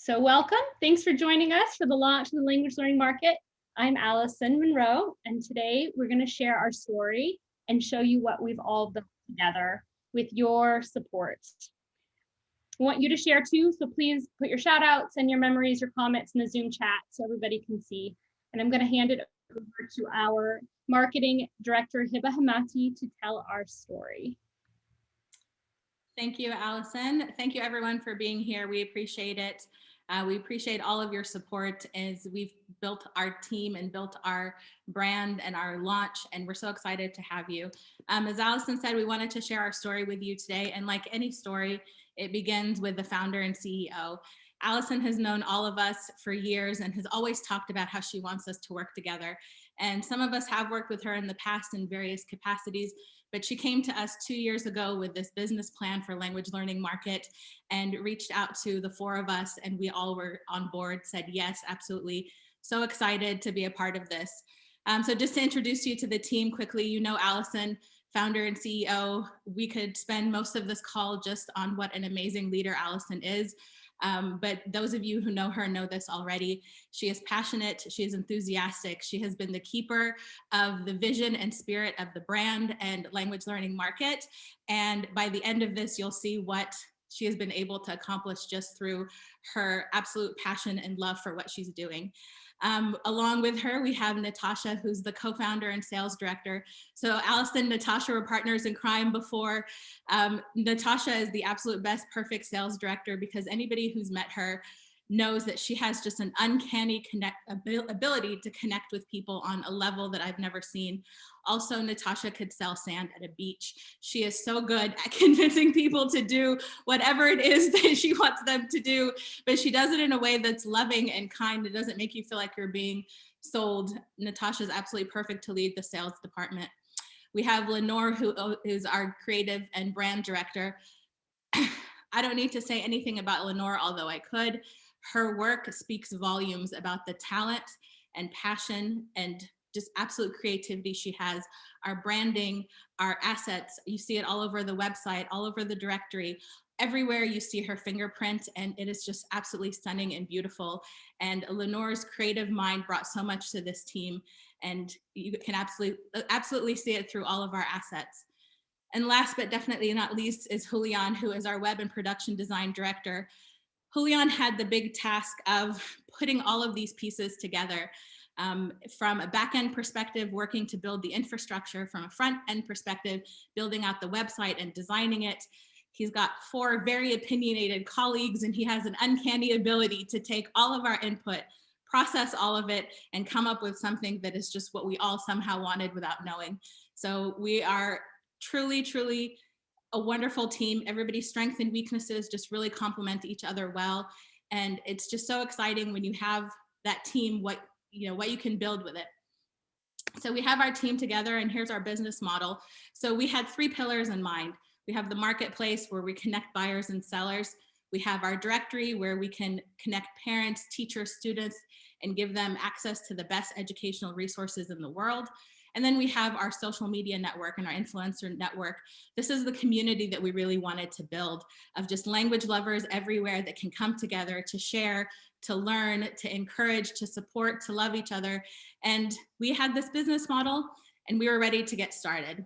So welcome. Thanks for joining us for the launch of the Language Learning Market. I'm Allison Monroe, and today we're going to share our story and show you what we've all built together with your support. We want you to share too, so please put your shout outs and your memories, your comments in the Zoom chat so everybody can see. And I'm going to hand it over to our marketing director, Hiba Hamati, to tell our story. Thank you, Allison. Thank you everyone for being here. We appreciate it. We appreciate all of your support as we've built our team and built our brand and our launch, and we're so excited to have you. As Allison said, we wanted to share our story with you today, and like any story, it begins with the founder and CEO. Allison has known all of us for years and has always talked about how she wants us to work together. And some of us have worked with her in the past in various capacities, but she came to us 2 years ago with this business plan for Language Learning Market and reached out to the four of us, and we all were on board, said yes, absolutely. So excited to be a part of this. So just to introduce you to the team quickly, you know Allison, founder and CEO. We could spend most of this call just on what an amazing leader Allison is. But those of you who know her know this already. She is passionate, she is enthusiastic, she has been the keeper of the vision and spirit of the brand and Language Learning Market. And by the end of this, you'll see what she has been able to accomplish just through her absolute passion and love for what she's doing. Along with her, we have Natasha, who's the co-founder and sales director. So Allison and Natasha were partners in crime before. Natasha is the absolute best perfect sales director because anybody who's met her knows that she has just an uncanny ability to connect with people on a level that I've never seen. Also, Natasha could sell sand at a beach. She is so good at convincing people to do whatever it is that she wants them to do, but she does it in a way that's loving and kind. It doesn't make you feel like you're being sold. Natasha is absolutely perfect to lead the sales department. We have Lenore, who is our creative and brand director. I don't need to say anything about Lenore, although I could. Her work speaks volumes about the talent and passion and just absolute creativity she has. Our branding, our assets, you see it all over the website, all over the directory. Everywhere you see her fingerprint, and it is just absolutely stunning and beautiful. And Lenore's creative mind brought so much to this team, and you can absolutely see it through all of our assets. And last but definitely not least is Julian, who is our web and production design director. Julian had the big task of putting all of these pieces together. From a back-end perspective, working to build the infrastructure, from a front-end perspective, building out the website and designing it. He's got 4 very opinionated colleagues, and he has an uncanny ability to take all of our input, process all of it, and come up with something that is just what we all somehow wanted without knowing. So we are truly, truly a wonderful team. Everybody's strengths and weaknesses just really complement each other well. And it's just so exciting when you have that team, what you can build with it. So we have our team together, and here's our business model. So we had 3 pillars in mind. We have the marketplace, where we connect buyers and sellers. We have our directory, where we can connect parents, teachers, students, and give them access to the best educational resources in the world. And then we have our social media network and our influencer network. This is the community that we really wanted to build, of just language lovers everywhere that can come together to share, to learn, to encourage, to support, to love each other. And we had this business model, and we were ready to get started.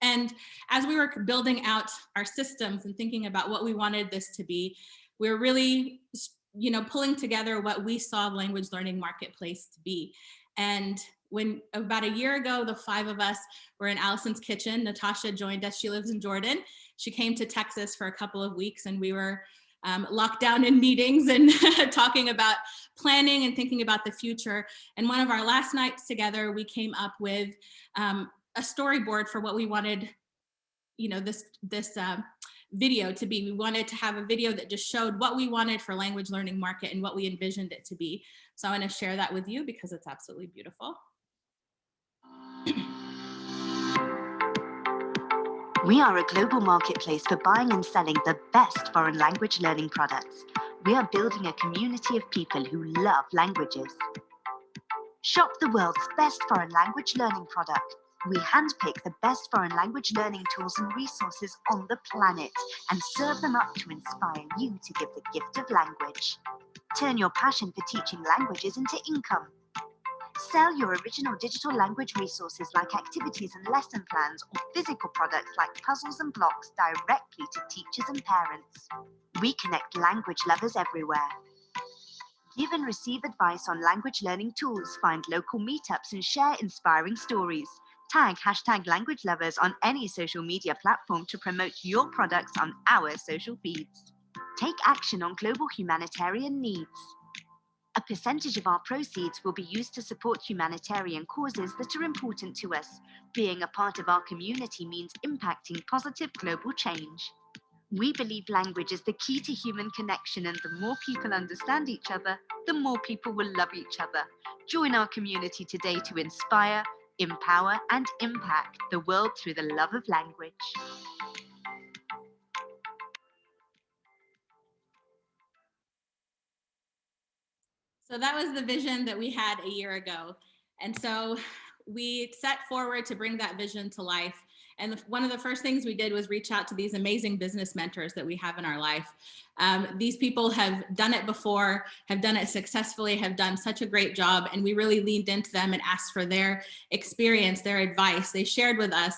And as we were building out our systems and thinking about what we wanted this to be, we were really, pulling together what we saw Language Learning Marketplace to be. And when about a year ago, the 5 of us were in Allison's kitchen, Natasha joined us. She lives in Jordan. She came to Texas for a couple of weeks, and we were locked down in meetings and talking about planning and thinking about the future. And one of our last nights together, we came up with a storyboard for what we wanted, this video to be. We wanted to have a video that just showed what we wanted for Language Learning Market and what we envisioned it to be. So I want to share that with you because it's absolutely beautiful. We are a global marketplace for buying and selling the best foreign language learning products. We are building a community of people who love languages. Shop the world's best foreign language learning products We handpick the best foreign language learning tools and resources on the planet and serve them up to inspire you to give the gift of language. Turn your passion for teaching languages into income. Sell your original digital language resources like activities and lesson plans or physical products like puzzles and blocks directly to teachers and parents. We connect language lovers everywhere. Give and receive advice on language learning tools, find local meetups and share inspiring stories. Tag #LanguageLovers on any social media platform to promote your products on our social feeds. Take action on global humanitarian needs. A percentage of our proceeds will be used to support humanitarian causes that are important to us. Being a part of our community means impacting positive global change. We believe language is the key to human connection, and the more people understand each other, the more people will love each other. Join our community today to inspire, empower, and impact the world through the love of language. So that was the vision that we had a year ago. And so we set forward to bring that vision to life. And one of the first things we did was reach out to these amazing business mentors that we have in our life. These people have done it before, have done it successfully, have done such a great job. And we really leaned into them and asked for their experience, their advice. They shared with us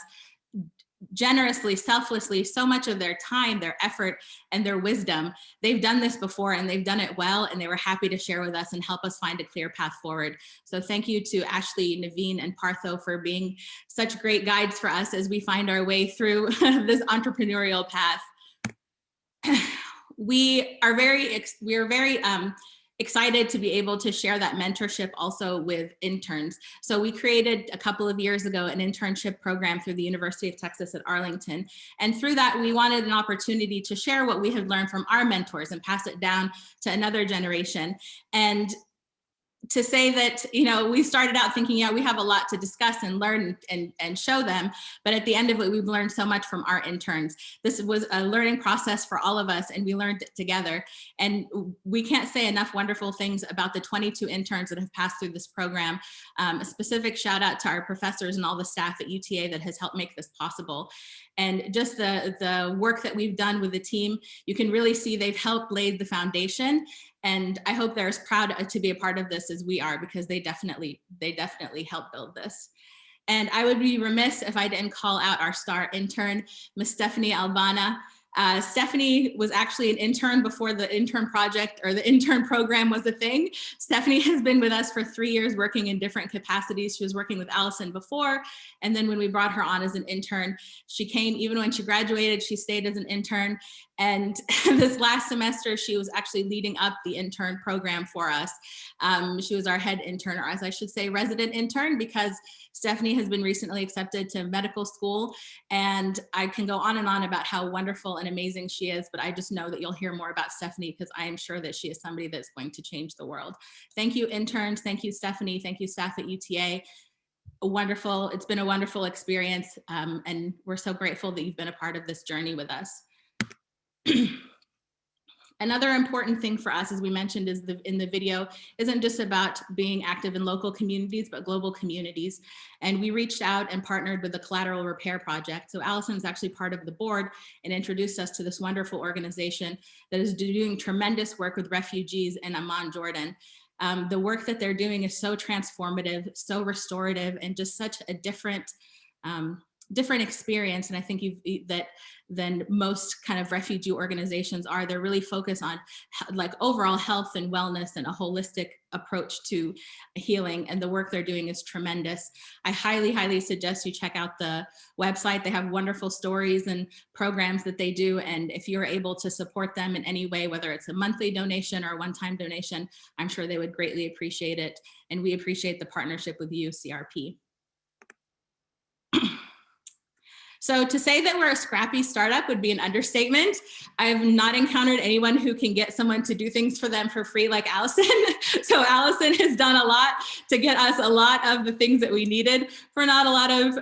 generously, selflessly, so much of their time, their effort, and their wisdom. They've done this before and they've done it well, and they were happy to share with us and help us find a clear path forward. So thank you to Ashley, Naveen, and Partho for being such great guides for us as we find our way through this entrepreneurial path. We are very excited to be able to share that mentorship also with interns. So we created a couple of years ago an internship program through the University of Texas at Arlington. And through that, we wanted an opportunity to share what we had learned from our mentors and pass it down to another generation. And to say that, you know, we started out thinking, yeah, we have a lot to discuss and learn and show them. But at the end of it, we've learned so much from our interns. This was a learning process for all of us, and we learned it together. And we can't say enough wonderful things about the 22 interns that have passed through this program. A specific shout out to our professors and all the staff at UTA that has helped make this possible. And just the work that we've done with the team, you can really see they've helped lay the foundation. And I hope they're as proud to be a part of this as we are, because they definitely helped build this. And I would be remiss if I didn't call out our star intern, Miss Stephanie Albana. Stephanie was actually an intern before the intern project or the intern program was a thing. Stephanie has been with us for 3 years working in different capacities. She was working with Allison before. And then when we brought her on as an intern, she came, even when she graduated, she stayed as an intern. And this last semester, she was actually leading up the intern program for us. She was our head intern, or as I should say, resident intern, because Stephanie has been recently accepted to medical school. And I can go on and on about how wonderful and amazing she is, but I just know that you'll hear more about Stephanie, because I am sure that she is somebody that's going to change the world. Thank you, interns. Thank you, Stephanie. Thank you, staff at UTA. It's been a wonderful experience. And we're so grateful that you've been a part of this journey with us. Another important thing for us, as we mentioned in the video, isn't just about being active in local communities, but global communities. And we reached out and partnered with the Collateral Repair Project. So Allison is actually part of the board and introduced us to this wonderful organization that is doing tremendous work with refugees in Amman, Jordan. The work that they're doing is so transformative, so restorative, and just such a different experience. And I think than most kind of refugee organizations are. They're really focused on like overall health and wellness and a holistic approach to healing. And the work they're doing is tremendous. I highly, highly suggest you check out the website. They have wonderful stories and programs that they do. And if you're able to support them in any way, whether it's a monthly donation or a one-time donation, I'm sure they would greatly appreciate it. And we appreciate the partnership with you, CRP. So to say that we're a scrappy startup would be an understatement. I've not encountered anyone who can get someone to do things for them for free like Allison. So Allison has done a lot to get us a lot of the things that we needed for not a lot of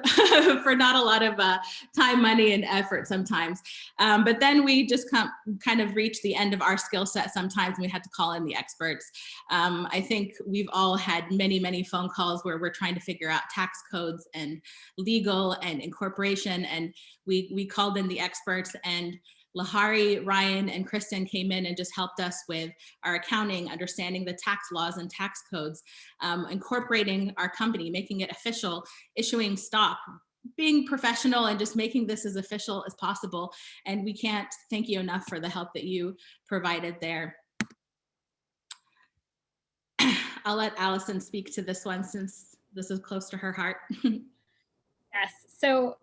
time, money, and effort sometimes. But then we just kind of reach the end of our skill set sometimes, and we had to call in the experts. I think we've all had many, many phone calls where we're trying to figure out tax codes and legal and incorporation, and we called in the experts, and Lahari, Ryan, and Kristen came in and just helped us with our accounting, understanding the tax laws and tax codes, incorporating our company, making it official, issuing stock, being professional, and just making this as official as possible. And we can't thank you enough for the help that you provided there. I'll let Allison speak to this one since this is close to her heart. Yes, so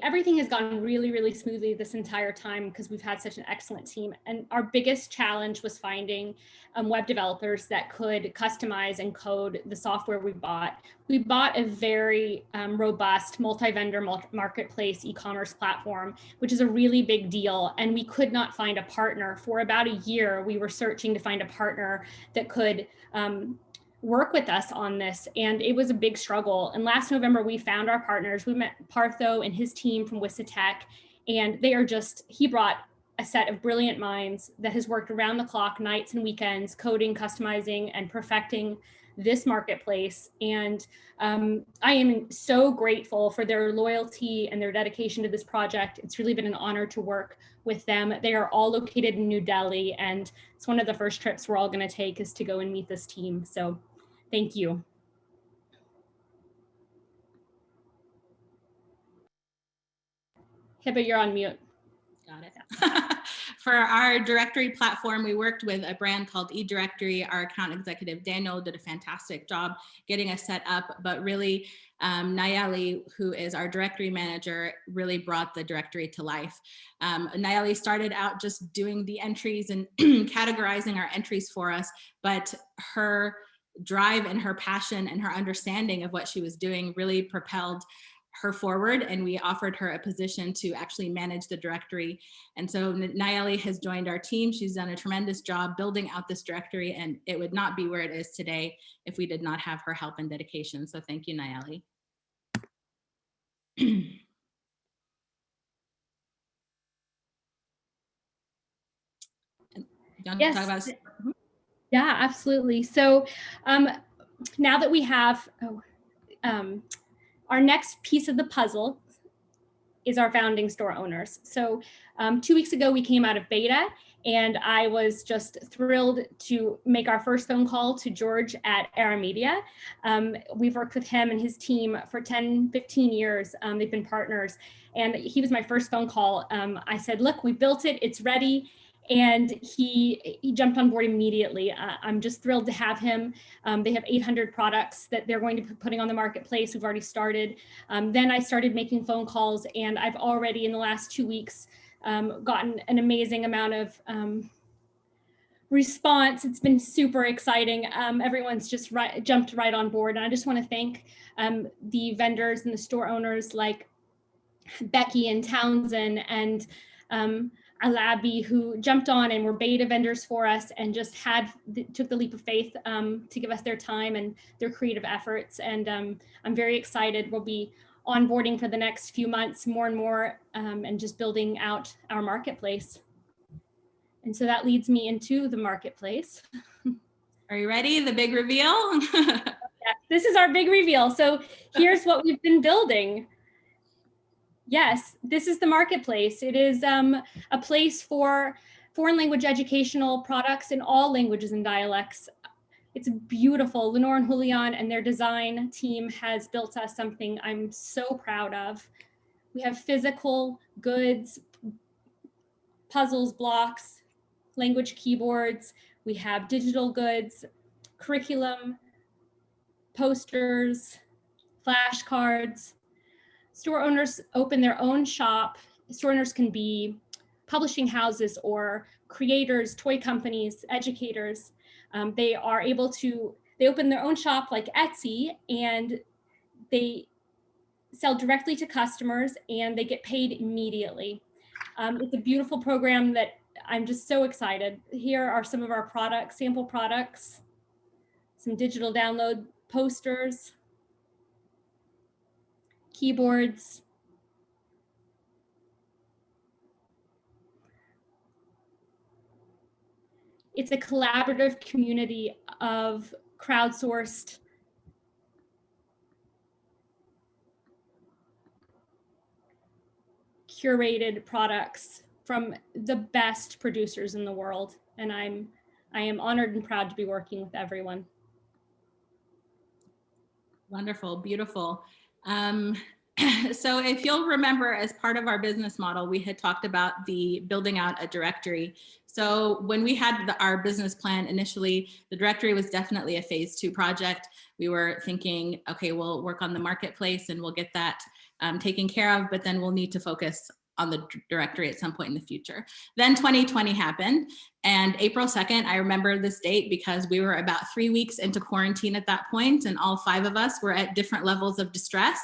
everything has gone really, really smoothly this entire time because we've had such an excellent team. And our biggest challenge was finding web developers that could customize and code the software we bought. We bought a very robust multi-vendor marketplace e-commerce platform, which is a really big deal. And we could not find a partner. For about a year, we were searching to find a partner that could work with us on this, and it was a big struggle. And last November, we found our partners. We met Partho and his team from Wissa Tech, and they are he brought a set of brilliant minds that has worked around the clock, nights and weekends, coding, customizing, and perfecting this marketplace. And I am so grateful for their loyalty and their dedication to this project. It's really been an honor to work with them. They are all located in New Delhi, and it's one of the first trips we're all going to take is to go and meet this team. So thank you. Hiba, you're on mute. Got it. For our directory platform, we worked with a brand called eDirectory. Our account executive, Daniel, did a fantastic job getting us set up, but really Nayeli, who is our directory manager, really brought the directory to life. Nayeli started out just doing the entries and categorizing our entries for us, but her drive and her passion and her understanding of what she was doing really propelled her forward, and we offered her a position to actually manage the directory. And so Nayeli has joined our team. She's done a tremendous job building out this directory, and it would not be where it is today if we did not have her help and dedication. So thank you, Nayeli. Yes. Talk about Yeah, absolutely. So now that we have our next piece of the puzzle is our founding store owners. So 2 weeks ago, we came out of beta, and I was just thrilled to make our first phone call to George at Era Media. We've worked with him and his team for 10, 15 years. They've been partners, and he was my first phone call. I said, look, we built it, it's ready. And he jumped on board immediately. I'm just thrilled to have him. They have 800 products that they're going to be putting on the marketplace. We've already started. Then I started making phone calls, and I've already in the last 2 weeks gotten an amazing amount of response. It's been super exciting. Everyone's just jumped right on board. And I just want to thank the vendors and the store owners like Becky and Townsend and Alabi, who jumped on and were beta vendors for us and just took the leap of faith to give us their time and their creative efforts. And I'm very excited. We'll be onboarding for the next few months more and more and just building out our marketplace. And so that leads me into the marketplace. Are you ready? The big reveal? Yeah, this is our big reveal. So here's what we've been building. Yes, this is the marketplace. It is a place for foreign language educational products in all languages and dialects. It's beautiful. Lenore and Julian and their design team has built us something I'm so proud of. We have physical goods, puzzles, blocks, language keyboards. We have digital goods, curriculum, posters, flashcards. Store owners open their own shop. Store owners can be publishing houses or creators, toy companies, educators. They open their own shop like Etsy, and they sell directly to customers and they get paid immediately. It's a beautiful program that I'm just so excited. Here are some of our products, sample products, some digital download posters, keyboards. It's a collaborative community of crowdsourced curated products from the best producers in the world. And I am honored and proud to be working with everyone. Wonderful, beautiful. So if you'll remember, as part of our business model, we had talked about the building out a directory. So when we had our business plan initially, the directory was definitely a phase 2 project. We were thinking, okay, we'll work on the marketplace and we'll get that taken care of, but then we'll need to focus on the directory at some point in the future. Then 2020 happened, and April 2nd, I remember this date because we were about 3 weeks into quarantine at that point, and all 5 of us were at different levels of distress,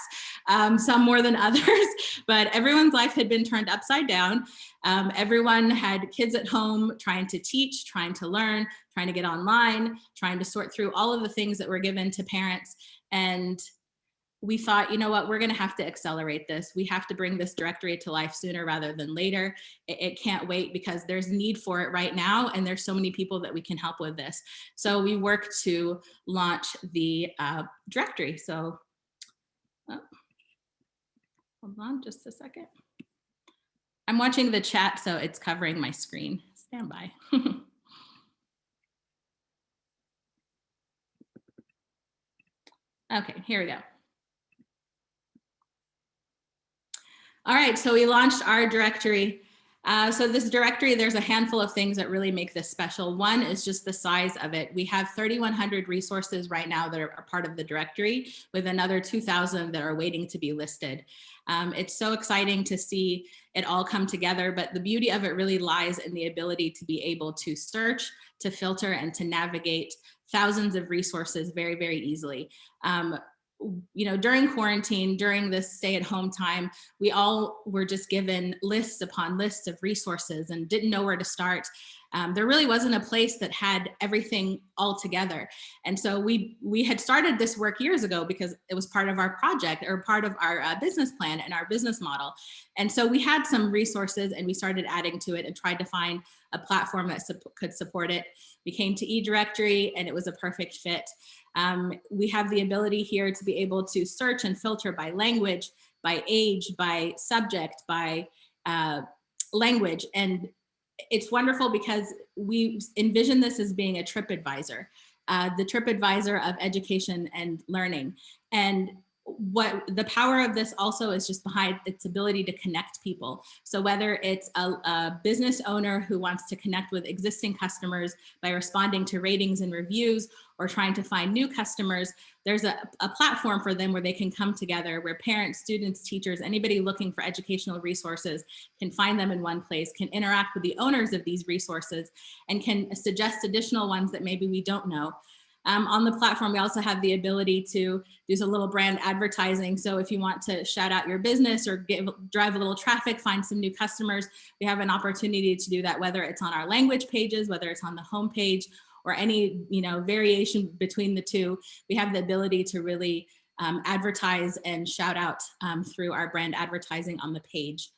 some more than others, but everyone's life had been turned upside down. Everyone had kids at home trying to teach, trying to learn, trying to get online, trying to sort through all of the things that were given to parents. And we thought, you know what, we're going to have to accelerate this. We have to bring this directory to life sooner rather than later. It can't wait because there's need for it right now. And there's so many people that we can help with this. So we worked to launch the directory. So hold on just a second. I'm watching the chat, so it's covering my screen. Stand by. Okay, here we go. All right, so we launched our directory. So this directory, there's a handful of things that really make this special. One is just the size of it. We have 3,100 resources right now that are part of the directory, with another 2,000 that are waiting to be listed. It's so exciting to see it all come together, but the beauty of it really lies in the ability to be able to search, to filter, and to navigate thousands of resources very, very easily. You know, during quarantine, during this stay-at-home time, we all were just given lists upon lists of resources and didn't know where to start. There really wasn't a place that had everything all together. And so we had started this work years ago because it was part of our project or part of our business plan and our business model. And so we had some resources and we started adding to it and tried to find a platform that could support it. We came to eDirectory and it was a perfect fit. We have the ability here to be able to search and filter by language, by age, by subject, by language. And it's wonderful because we envision this as being a TripAdvisor, the TripAdvisor of education and learning. And what the power of this also is just behind its ability to connect people. So whether it's a business owner who wants to connect with existing customers by responding to ratings and reviews, or trying to find new customers, there's a platform for them where they can come together, where parents, students, teachers, anybody looking for educational resources can find them in one place, can interact with the owners of these resources, and can suggest additional ones that maybe we don't know. On the platform, we also have the ability to do a little brand advertising. So if you want to shout out your business or drive a little traffic, find some new customers, we have an opportunity to do that, whether it's on our language pages, whether it's on the homepage, or any variation between the two. We have the ability to really advertise and shout out through our brand advertising on the page.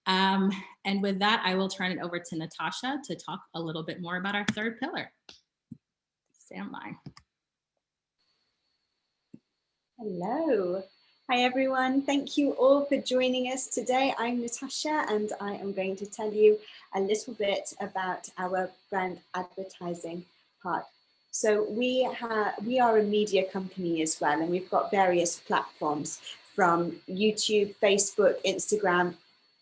And with that, I will turn it over to Natasha to talk a little bit more about our third pillar. Stand by. Hello. Hi, everyone. Thank you all for joining us today. I'm Natasha, and I am going to tell you a little bit about our brand advertising part. So we are a media company as well, and we've got various platforms from YouTube, Facebook, Instagram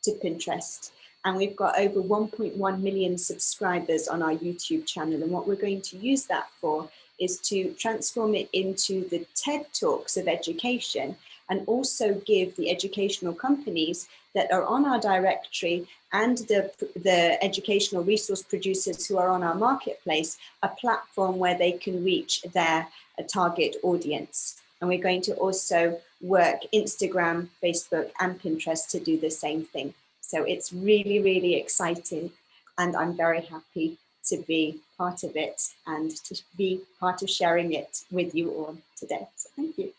to Pinterest. And we've got over 1.1 million subscribers on our YouTube channel. And what we're going to use that for is to transform it into the TED Talks of education, and also give the educational companies that are on our directory and the educational resource producers who are on our marketplace a platform where they can reach their target audience. And we're going to also work Instagram, Facebook, and Pinterest to do the same thing. So it's really, really exciting. And I'm very happy to be part of it and to be part of sharing it with you all today. So thank you.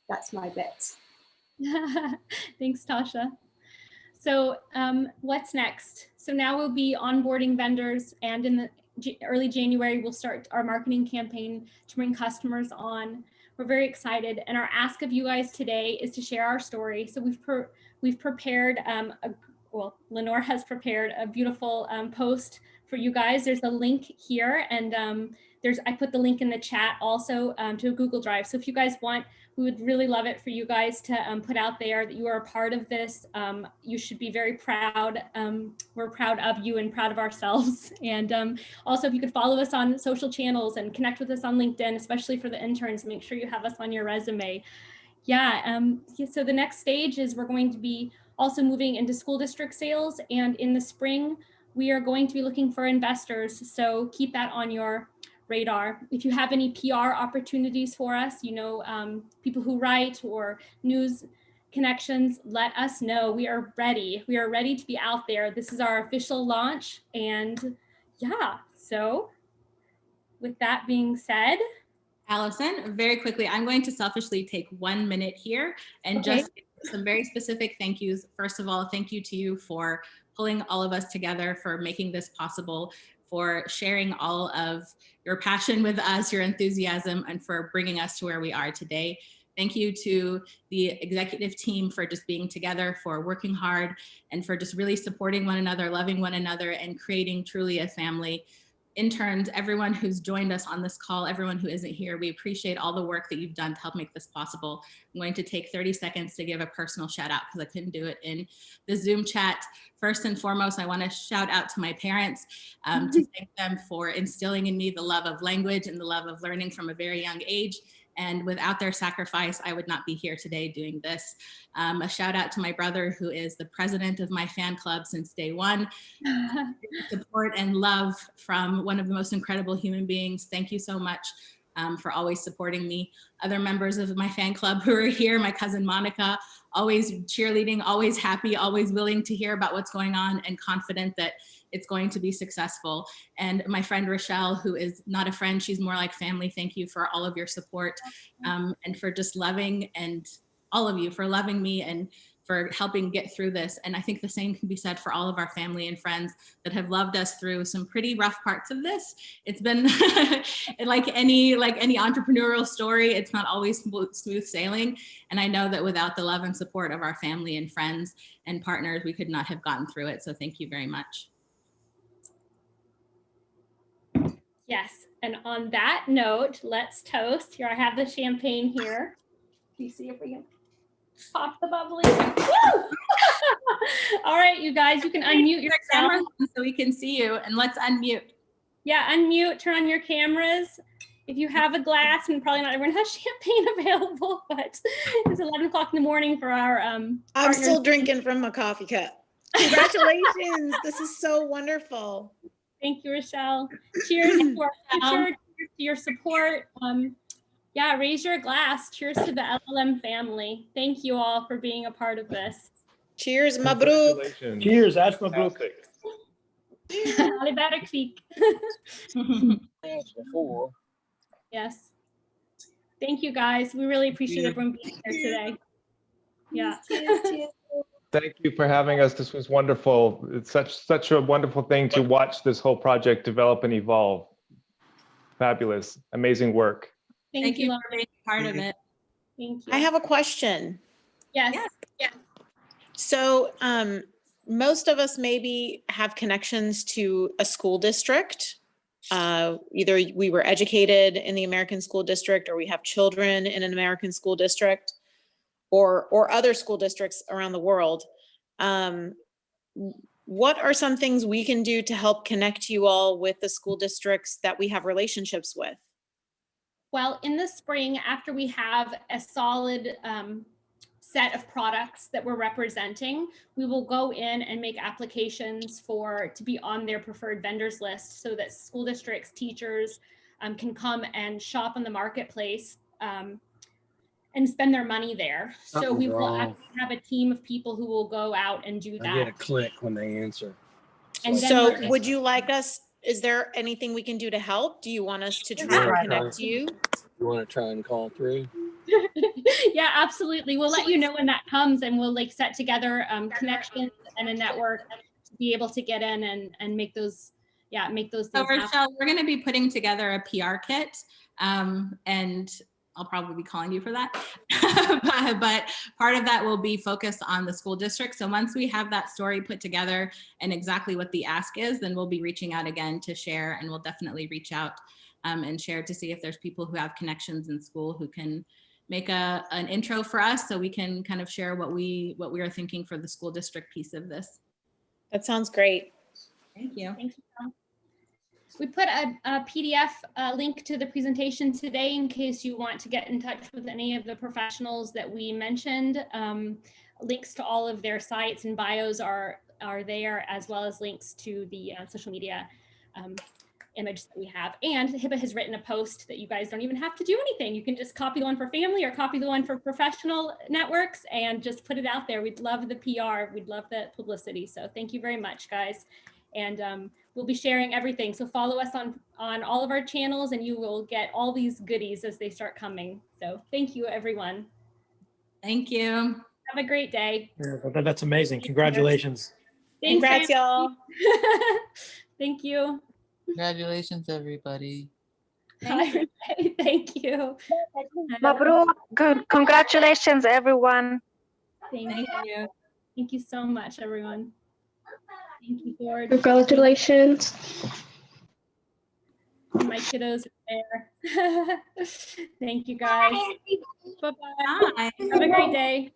That's my bit. Thanks, Tasha. So what's next? So now we'll be onboarding vendors, and in the early January, we'll start our marketing campaign to bring customers on. We're very excited, and our ask of you guys today is to share our story. So we've prepared, Lenore has prepared a beautiful post for you guys. There's a link here, and I put the link in the chat also to a Google Drive. So if you guys want, we would really love it for you guys to put out there that you are a part of this. You should be very proud. We're proud of you and proud of ourselves. And also, if you could follow us on social channels and connect with us on LinkedIn, especially for the interns, make sure you have us on your resume. Yeah, so the next stage is we're going to be also moving into school district sales. And in the spring, we are going to be looking for investors. So keep that on your radar. If you have any PR opportunities for us, people who write or news connections, let us know. We are ready. We are ready to be out there. This is our official launch. And yeah, so with that being said, Allison, very quickly, I'm going to selfishly take 1 minute here and just some very specific thank yous. First of all, thank you to you for pulling all of us together, for making this possible, for sharing all of your passion with us, your enthusiasm, and for bringing us to where we are today. Thank you to the executive team for just being together, for working hard, and for just really supporting one another, loving one another, and creating truly a family. Interns, everyone who's joined us on this call, everyone who isn't here, we appreciate all the work that you've done to help make this possible. I'm going to take 30 seconds to give a personal shout out because I couldn't do it in the Zoom chat. First and foremost, I want to shout out to my parents to thank them for instilling in me the love of language and the love of learning from a very young age. And without their sacrifice, I would not be here today doing this. A shout out to my brother, who is the president of my fan club since day one. Support and love from one of the most incredible human beings. Thank you so much for always supporting me. Other members of my fan club who are here, my cousin Monica, always cheerleading, always happy, always willing to hear about what's going on and confident that it's going to be successful. And my friend Rochelle, who is not a friend, she's more like family. Thank you for all of your support and for just loving, and all of you for loving me and for helping get through this. And I think the same can be said for all of our family and friends that have loved us through some pretty rough parts of this. It's been like any entrepreneurial story, it's not always smooth sailing. And I know that without the love and support of our family and friends and partners, we could not have gotten through it. So thank you very much. yes, and on that note, let's toast. Here, I have the champagne here. Can you see if we can pop the bubbly? Woo! All right, you guys, you can unmute your camera so we can see you, and let's unmute. Yeah, unmute, turn on your cameras. If you have a glass, and probably not everyone has champagne available, but it's 11 o'clock in the morning for our I'm still drinking from a coffee cup. Congratulations. This is so wonderful. Thank you, Rochelle. Cheers to our future, cheers to your support. Yeah, raise your glass. Cheers to the LLM family. Thank you all for being a part of this. Cheers, Mabruk. Cheers, Ash Mabruk. Ali Barak Fik. Yes. Thank you, guys. We really appreciate everyone being here today. Yeah. Thank you for having us. This was wonderful. It's such a wonderful thing to watch this whole project develop and evolve. Fabulous, amazing work. Thank you for being part of it. Thank you. I have a question. Yes. Yes. So most of us maybe have connections to a school district. Either we were educated in the American school district, or we have children in an American school district, or other school districts around the world. What are some things we can do to help connect you all with the school districts that we have relationships with? Well, in the spring, after we have a solid set of products that we're representing, we will go in and make applications to be on their preferred vendors list, so that school districts, teachers can come and shop on the marketplace and spend their money there. So Something's we will wrong. actually have a team of people who will go out and do I get a that. click when they answer. And then So we're- would you like us, is there anything we can do to help? Do you want us to Yeah. try and connect you? You want to try and call through? Yeah, absolutely. We'll let you know when that comes, and we'll like set together connections and a network to be able to get in and make those, make those So things happen. Rochelle, we're going to be putting together a PR kit, and I'll probably be calling you for that. but part of that will be focused on the school district. So once we have that story put together and exactly what the ask is, then we'll be reaching out again to share, and we'll definitely reach out and share to see if there's people who have connections in school who can make an intro for us, so we can kind of share what we are thinking for the school district piece of this. That sounds great. Thank you. Thanks, Michelle. We put a PDF link to the presentation today in case you want to get in touch with any of the professionals that we mentioned. Links to all of their sites and bios are there, as well as links to the social media image that we have. And Hiba has written a post that you guys don't even have to do anything. You can just copy the one for family or copy the one for professional networks and just put it out there. We'd love the PR. We'd love the publicity. So thank you very much, guys. And we'll be sharing everything. So follow us on all of our channels, and you will get all these goodies as they start coming. So thank you, everyone. Thank you. Have a great day. Yeah, that's amazing. Congratulations. Thanks, Congrats, y'all. Thank you. Congratulations, everybody. Thank you. Mabruk. Good. Congratulations, everyone. Thank you. Thank you so much, everyone. Thank you, George. Congratulations. My kiddos are there. Thank you, guys. Bye-bye. Bye. Have a great day.